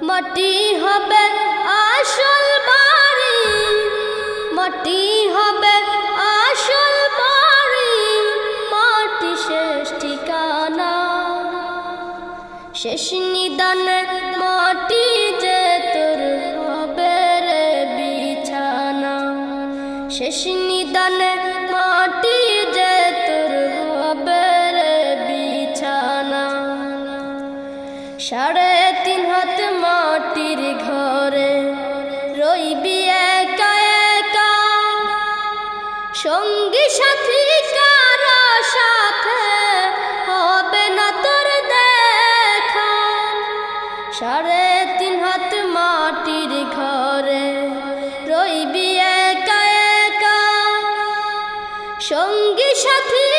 মাটি হবে আসল বাড়ি, মাটি হবে আসল বাড়ি, মাটি শেষ ঠিকানা। শেষ নিদানে মাটি যে তোর হবে রে বিছানা, শেষ নিদানে মাটি যে তোর হবে রে বিছানা। 3.5 হাত মাটির ঘরে রইবি একা একা, সঙ্গী সাথী কারো সাথে হবে না তোর দেখা। 3.5 হাত মাটির ঘরে রইবি একা একা, সঙ্গী সাথী